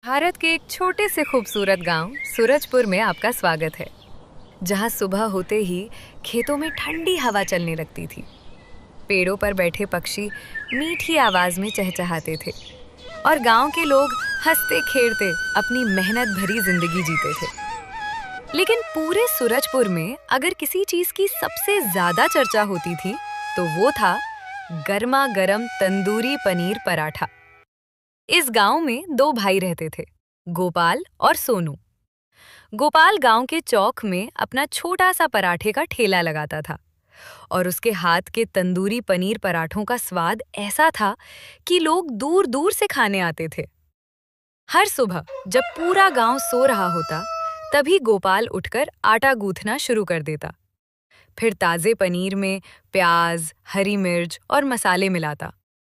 भारत के एक छोटे से खूबसूरत गांव सूरजपुर में आपका स्वागत है, जहां सुबह होते ही खेतों में ठंडी हवा चलने लगती थी। पेड़ों पर बैठे पक्षी मीठी आवाज में चहचहाते थे और गांव के लोग हंसते खेलते अपनी मेहनत भरी जिंदगी जीते थे। लेकिन पूरे सूरजपुर में अगर किसी चीज की सबसे ज्यादा चर्चा होती थी तो वो था गर्मा गर्म तंदूरी पनीर पराठा। इस गांव में दो भाई रहते थे, गोपाल और सोनू। गोपाल गांव के चौक में अपना छोटा सा पराठे का ठेला लगाता था और उसके हाथ के तंदूरी पनीर पराठों का स्वाद ऐसा था कि लोग दूर दूर से खाने आते थे। हर सुबह जब पूरा गांव सो रहा होता, तभी गोपाल उठकर आटा गूंथना शुरू कर देता। फिर ताजे पनीर में प्याज, हरी मिर्च और मसाले मिलाता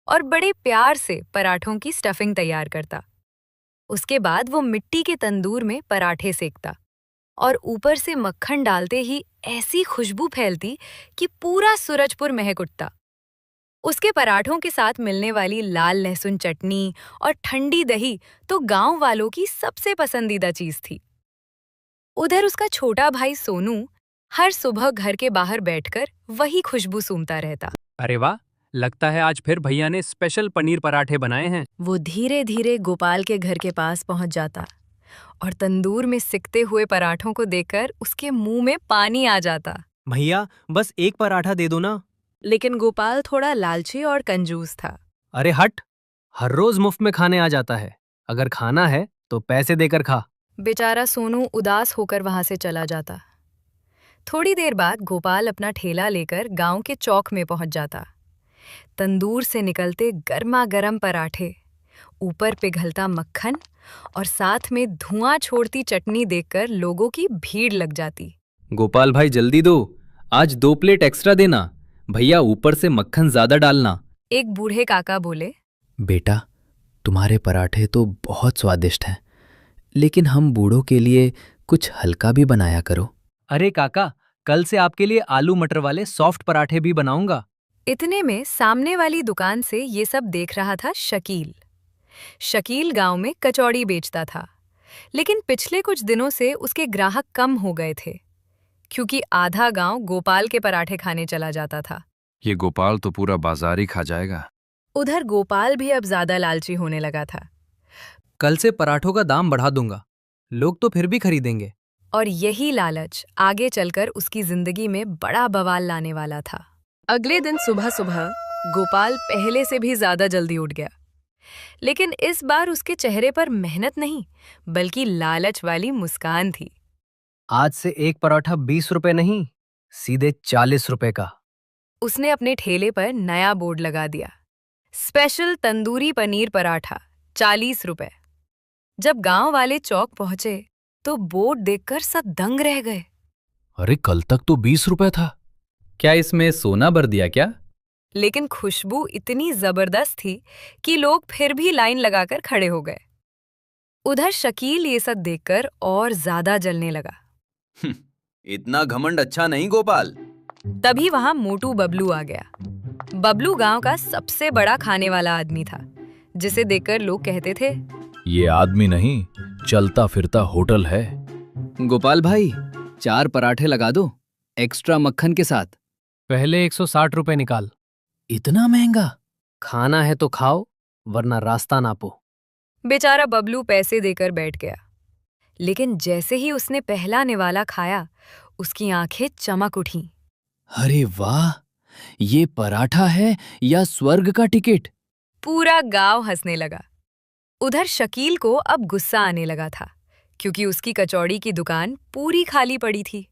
और बड़े प्यार से पराठों की स्टफिंग तैयार करता। उसके बाद वो मिट्टी के तंदूर में पराठे सेकता और ऊपर से मक्खन डालते ही ऐसी खुशबू फैलती कि पूरा सूरजपुर महक उठता। उसके पराठों के साथ मिलने वाली लाल लहसुन चटनी और ठंडी दही तो गांव वालों की सबसे पसंदीदा चीज थी। उधर उसका छोटा भाई सोनू हर सुबह घर के बाहर बैठकर वही खुशबू सूंघता रहता। अरे वाह, लगता है आज फिर भैया ने स्पेशल पनीर पराठे बनाए हैं। वो धीरे धीरे गोपाल के घर के पास पहुंच जाता और तंदूर में सिकते हुए पराठों को देखकर उसके मुंह में पानी आ जाता। भैया बस एक पराठा दे दो ना। लेकिन गोपाल थोड़ा लालची और कंजूस था। अरे हट, हर रोज मुफ्त में खाने आ जाता है। अगर खाना है तो पैसे देकर खा। बेचारा सोनू उदास होकर वहां से चला जाता। थोड़ी देर बाद गोपाल अपना ठेला लेकर गांव के चौक में पहुंच जाता। तंदूर से निकलते गर्मा गर्म पराठे, ऊपर पिघलता मक्खन और साथ में धुआं छोड़ती चटनी देखकर लोगों की भीड़ लग जाती। गोपाल भाई जल्दी दो, आज 2 प्लेट एक्स्ट्रा देना। भैया ऊपर से मक्खन ज्यादा डालना। एक बूढ़े काका बोले, बेटा तुम्हारे पराठे तो बहुत स्वादिष्ट हैं, लेकिन हम बूढ़ों के लिए कुछ हल्का भी बनाया करो। अरे काका, कल से आपके लिए आलू मटर वाले सॉफ्ट पराठे भी बनाऊंगा। इतने में सामने वाली दुकान से ये सब देख रहा था शकील। शकील गांव में कचौड़ी बेचता था, लेकिन पिछले कुछ दिनों से उसके ग्राहक कम हो गए थे, क्योंकि आधा गांव गोपाल के पराठे खाने चला जाता था। ये गोपाल तो पूरा बाजार ही खा जाएगा। उधर गोपाल भी अब ज्यादा लालची होने लगा था कल से पराठों का दाम बढ़ा दूंगा, लोग तो फिर भी खरीदेंगे। और यही लालच आगे चलकर उसकी जिंदगी में बड़ा बवाल लाने वाला था। अगले दिन सुबह सुबह गोपाल पहले से भी ज्यादा जल्दी उठ गया, लेकिन इस बार उसके चेहरे पर मेहनत नहीं बल्कि लालच वाली मुस्कान थी। आज से एक पराठा 20 रुपए नहीं, सीधे 40 रुपए का। उसने अपने ठेले पर नया बोर्ड लगा दिया, स्पेशल तंदूरी पनीर पराठा 40 रुपए। जब गांव वाले चौक पहुंचे तो बोर्ड देखकर सब दंग रह गए। अरे कल तक तो 20 रुपए था, क्या इसमें सोना भर दिया क्या? लेकिन खुशबू इतनी जबरदस्त थी कि लोग फिर भी लाइन लगाकर खड़े हो गए। उधर शकील ये सब देखकर और ज्यादा जलने लगा। इतना घमंड अच्छा नहीं गोपाल। तभी वहां मोटू बबलू आ गया। बबलू गांव का सबसे बड़ा खाने वाला आदमी था, जिसे देखकर लोग कहते थे, ये आदमी नहीं, चलता फिरता होटल है। गोपाल भाई 4 पराठे लगा दो, एक्स्ट्रा मक्खन के साथ। पहले 160 रुपए निकाल। इतना महंगा? खाना है तो खाओ, वरना रास्ता नापो। बेचारा बबलू पैसे देकर बैठ गया, लेकिन जैसे ही उसने पहला निवाला खाया, उसकी आंखें चमक उठीं। अरे वाह, ये पराठा है या स्वर्ग का टिकट? पूरा गांव हंसने लगा। उधर शकील को अब गुस्सा आने लगा था, क्योंकि उसकी कचौड़ी की दुकान पूरी खाली पड़ी थी।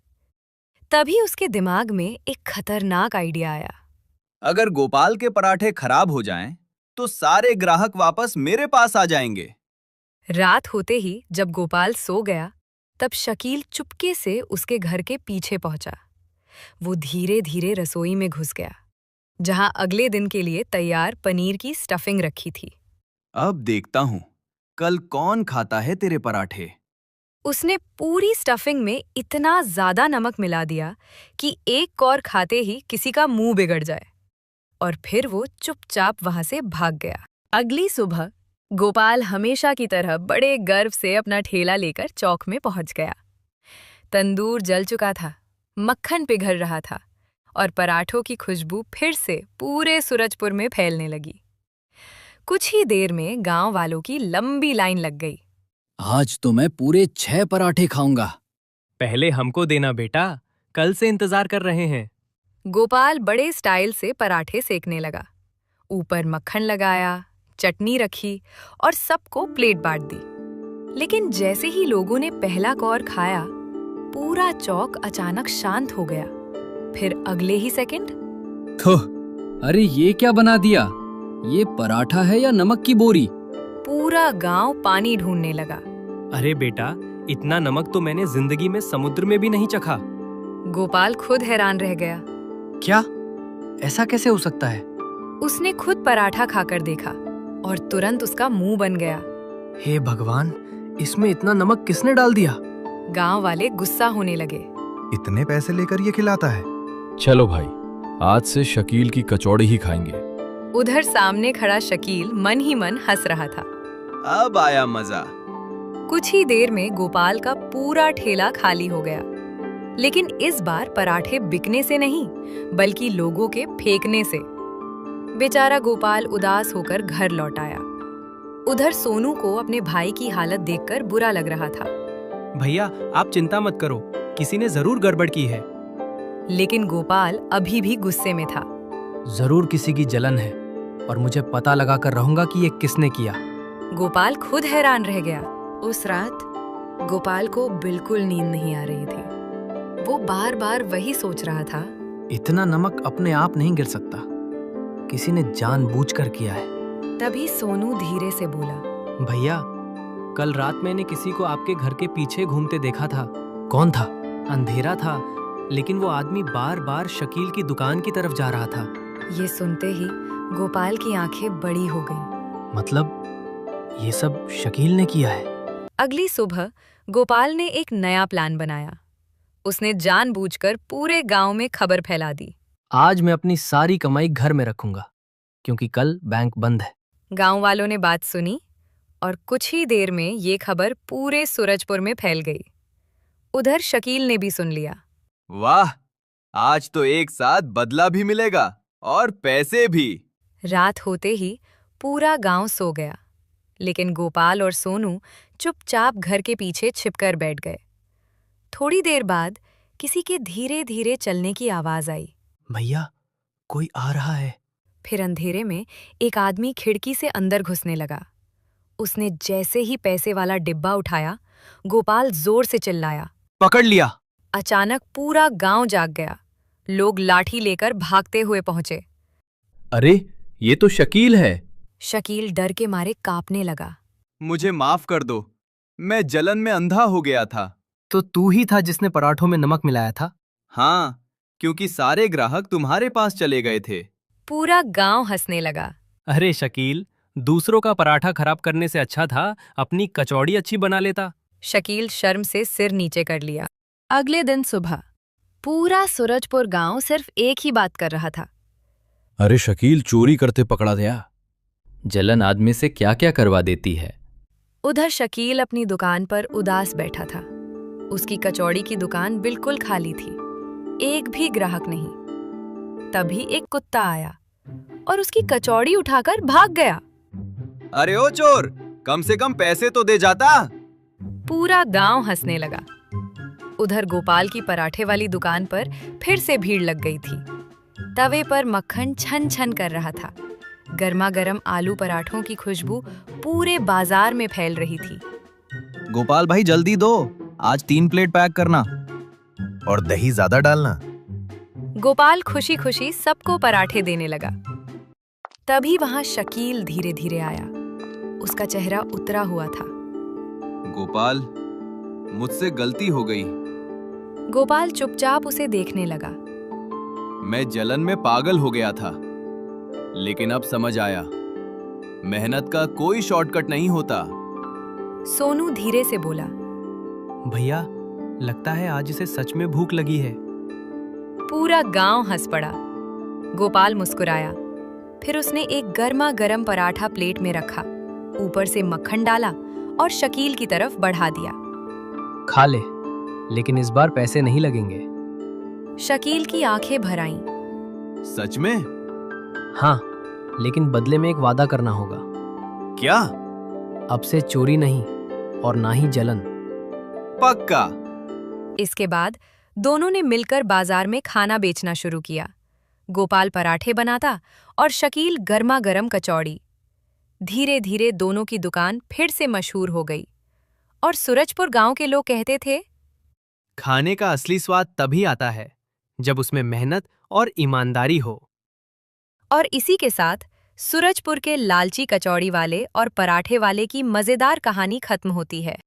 तभी उसके दिमाग में एक खतरनाक आइडिया आया। अगर गोपाल के पराठे खराब हो जाएं, तो सारे ग्राहक वापस मेरे पास आ जाएंगे। रात होते ही जब गोपाल सो गया, तब शकील चुपके से उसके घर के पीछे पहुंचा। वो धीरे धीरे रसोई में घुस गया, जहां अगले दिन के लिए तैयार पनीर की स्टफिंग रखी थी। अब देखता हूँ कल कौन खाता है तेरे पराठे। उसने पूरी स्टफिंग में इतना ज्यादा नमक मिला दिया कि एक कौर खाते ही किसी का मुंह बिगड़ जाए, और फिर वो चुपचाप वहां से भाग गया। अगली सुबह गोपाल हमेशा की तरह बड़े गर्व से अपना ठेला लेकर चौक में पहुंच गया। तंदूर जल चुका था, मक्खन पिघल रहा था और पराठों की खुशबू फिर से पूरे सूरजपुर में फैलने लगी। कुछ ही देर में गांव वालों की लंबी लाइन लग गई। आज तो मैं पूरे 6 पराठे खाऊंगा। पहले हमको देना बेटा, कल से इंतजार कर रहे हैं। गोपाल बड़े स्टाइल से पराठे सेकने लगा। ऊपर मक्खन लगाया, चटनी रखी और सबको प्लेट बांट दी। लेकिन जैसे ही लोगों ने पहला कौर खाया, पूरा चौक अचानक शांत हो गया। फिर अगले ही सेकंड थो, अरे ये क्या बना दिया? ये पराठा है या नमक की बोरी? पूरा गांव पानी ढूंढने लगा। अरे बेटा, इतना नमक तो मैंने जिंदगी में समुद्र में भी नहीं चखा। गोपाल खुद हैरान रह गया। क्या? ऐसा कैसे हो सकता है? उसने खुद पराठा खाकर देखा और तुरंत उसका मुंह बन गया। हे भगवान, इसमें इतना नमक किसने डाल दिया? गांव वाले गुस्सा होने लगे। इतने पैसे लेकर ये खिलाता है? चलो भाई, आज से शकील की कचौड़ी ही खाएंगे। उधर सामने खड़ा शकील मन ही मन हंस रहा था। अब आया मजा। कुछ ही देर में गोपाल का पूरा ठेला खाली हो गया। लेकिन इस बार पराठे बिकने से नहीं, बल्कि लोगों के फेंकने से। बेचारा गोपाल उदास होकर घर लौट आया। उधर सोनू को अपने भाई की हालत देखकर बुरा लग रहा था। भैया, आप चिंता मत करो, किसी ने जरूर गड़बड़ की है। लेकिन गोपाल अभी भी गुस्से में था। जरूर किसी की जलन है और मुझे पता लगा कर रहूंगा कि ये किसने किया। गोपाल खुद हैरान रह गया। उस रात गोपाल को बिल्कुल नींद नहीं आ रही थी। वो बार बार वही सोच रहा था। इतना नमक अपने आप नहीं गिर सकता, किसी ने जानबूझकर किया है। तभी सोनू धीरे से बोला, भैया, कल रात मैंने किसी को आपके घर के पीछे घूमते देखा था। कौन था? अंधेरा था, लेकिन वो आदमी बार बार शकील की दुकान की तरफ जा रहा था। ये सुनते ही गोपाल की आंखें बड़ी हो गईं। मतलब ये सब शकील ने किया है? अगली सुबह गोपाल ने एक नया प्लान बनाया। उसने जानबूझकर पूरे गांव में खबर फैला दी। आज मैं अपनी सारी कमाई घर में रखूंगा, क्योंकि कल बैंक बंद है। गांव वालों ने बात सुनी और कुछ ही देर में ये खबर पूरे सूरजपुर में फैल गई। उधर शकील ने भी सुन लिया। वाह, आज तो एक साथ बदला भी मिलेगा और पैसे भी। रात होते ही पूरा गांव सो गया, लेकिन गोपाल और सोनू चुपचाप घर के पीछे छिपकर बैठ गए। थोड़ी देर बाद किसी के धीरे धीरे चलने की आवाज आई। भैया, कोई आ रहा है। फिर अंधेरे में एक आदमी खिड़की से अंदर घुसने लगा। उसने जैसे ही पैसे वाला डिब्बा उठाया, गोपाल जोर से चिल्लाया। पकड़ लिया। अचानक पूरा गांव जाग गया। लोग लाठी लेकर भागते हुए पहुंचे। अरे, ये तो शकील है। शकील डर के मारे कांपने लगा। मुझे माफ कर दो, मैं जलन में अंधा हो गया था। तो तू ही था जिसने पराठों में नमक मिलाया था? हाँ, क्योंकि सारे ग्राहक तुम्हारे पास चले गए थे। पूरा गांव हंसने लगा। अरे शकील, दूसरों का पराठा खराब करने से अच्छा था अपनी कचौड़ी अच्छी बना लेता। शकील शर्म से सिर नीचे कर लिया। अगले दिन सुबह पूरा सूरजपुर गांव सिर्फ एक ही बात कर रहा था। अरे शकील चोरी करते पकड़ा गया। जलन आदमी से क्या क्या करवा देती है। उधर शकील अपनी दुकान पर उदास बैठा था। उसकी कचौड़ी की दुकान बिल्कुल खाली थी, एक भी ग्राहक नहीं। तभी एक कुत्ता आया और उसकी कचौड़ी उठाकर भाग गया। अरे ओ चोर, कम से कम पैसे तो दे जाता। पूरा गांव हंसने लगा। उधर गोपाल की पराठे वाली दुकान पर फिर से भीड़ लग गई थी। तवे पर मक्खन छन छन कर रहा था। गर्मा गर्म आलू पराठों की खुशबू पूरे बाजार में फैल रही थी। गोपाल भाई जल्दी दो, आज 3 प्लेट पैक करना। और दही ज्यादा डालना। गोपाल खुशी खुशी सबको पराठे देने लगा। तभी वहां शकील धीरे धीरे आया। उसका चेहरा उतरा हुआ था। गोपाल, मुझसे गलती हो गई। गोपाल चुपचाप उसे देखने लगा। मैं जलन में पागल हो गया था, लेकिन अब समझ आया, मेहनत का कोई शॉर्टकट नहीं होता। सोनू धीरे से बोला। भैया, लगता है आज इसे सच में भूख लगी है। पूरा गांव हंस पड़ा। गोपाल मुस्कुराया। फिर उसने एक गर्मा गर्म पराठा प्लेट में रखा ऊपर से मक्खन डाला और शकील की तरफ बढ़ा दिया। खा ले, लेकिन इस बार पैसे नहीं लगेंगे। शकील की आंखें भर आईं। सच में? हाँ, लेकिन बदले में एक वादा करना होगा। क्या? अब से चोरी नहीं और ना ही जलन। पक्का। इसके बाद दोनों ने मिलकर बाजार में खाना बेचना शुरू किया। गोपाल पराठे बनाता और शकील गर्मा गर्म कचौड़ी। धीरे धीरे दोनों की दुकान फिर से मशहूर हो गई और सूरजपुर गांव के लोग कहते थे, खाने का असली स्वाद तभी आता है जब उसमें मेहनत और ईमानदारी हो। और इसी के साथ सूरजपुर के लालची कचौड़ी वाले और पराठे वाले की मजेदार कहानी खत्म होती है।